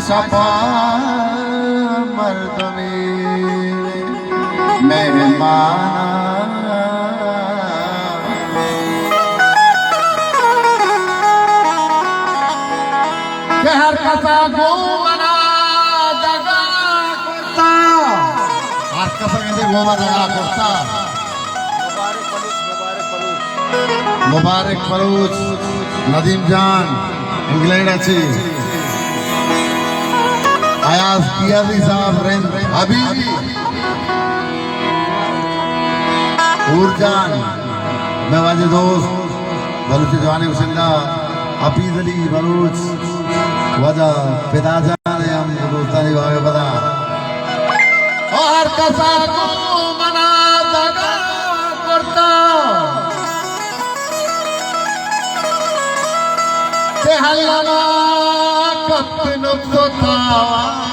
सपा मर्द में मेहमान हर कसा गो मना दगा करता हर कसा कहते गो मना दगा करता मुबारक फलूस नदीम जान इंग्लैंड अच्छी आयाज कियाजी साहब हबीबी उर्जान मैं वाजे दोस्त बलूची जवानी वसिंदा हफीज अली बलूच वजह पिता जान हम दोस्तानी भागे बता और कसा को मना दगा करता ते हल्ला कत्न सोतावाना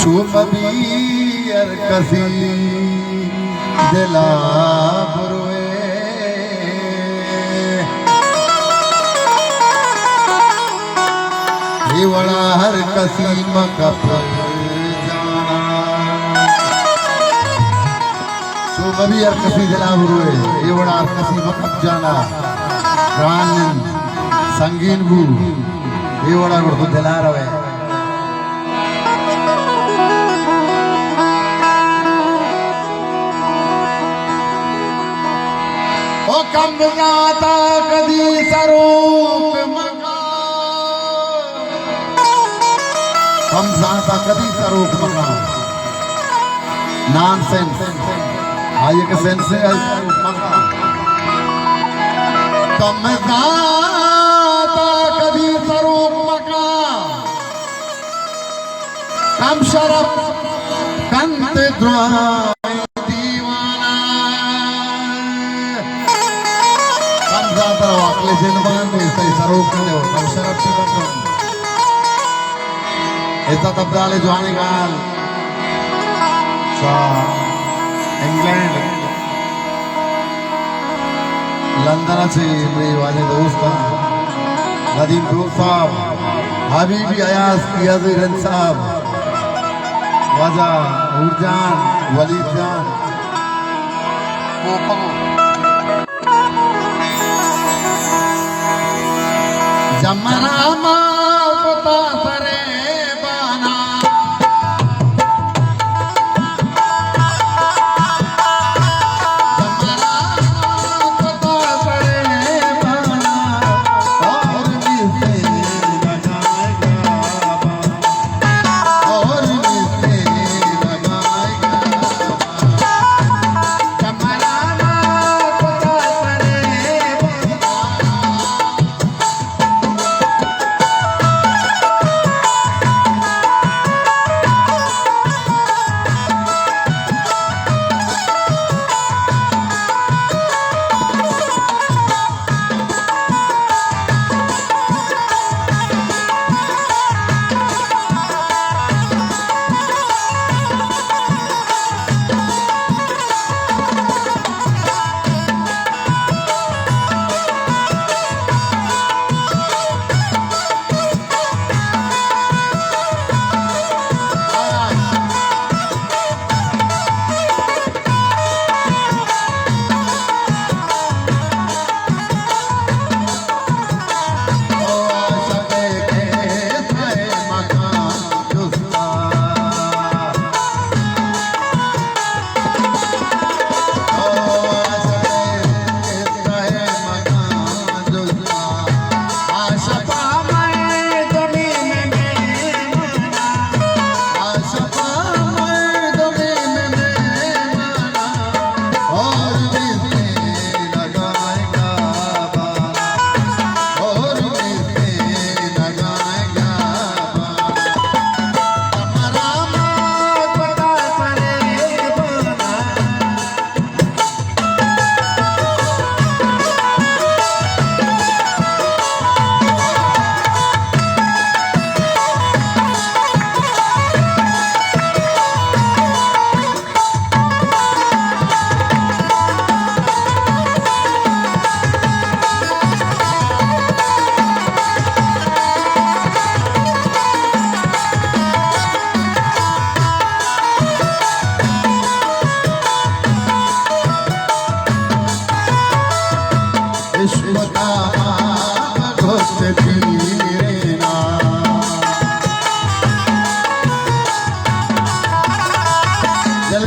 चुमबीर कसी दिला बुरवे हिवड़ा हर कसी मकपर जाना चुमबीर कसी दिला बुरवे हिवड़ा हर कसी मकपर जाना प्राण संगीन बू हिवड़ा गुड़ दिला रवे कम जाता कदी सरूप मकान कम जाता कदी सरूप मकान नॉनसेंस आइए के सेंस से सरूप मकान कम जाता कदी सरूप मकान कम शरफ कंत द्रोह जिनबान में सही सरूप ने हो कम शरफ की बंधन ऐसा तब्दाले जवानी गाल इंग्लैंड लंदन से मेरी वाले दोस्त नदीम ग्रुप साहब हबीबी अयाज कियाजी रन साहब वजह उर्जान वलीद जान जमना माता सरे बाना जमना माता सरे बाना और मिलते लगाएगा और मिलते लगाएगा जमना माता सरे बाना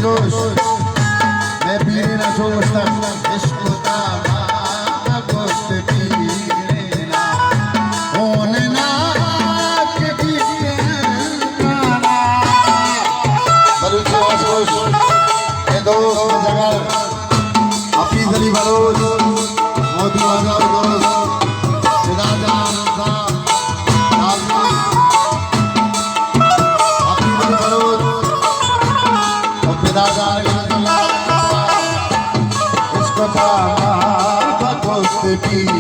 जोश मैं पीने ना जोश तक इश्क का गोश्त पीने ना होने ना के पीने ना बलूची जोश ये दोस्त जगह अपनी गली बलोच मोदी वाला दोस्त सिदाजान साहब नाज़मीन अपनी गली बलोच और सिदाजान इसको था दोस्त की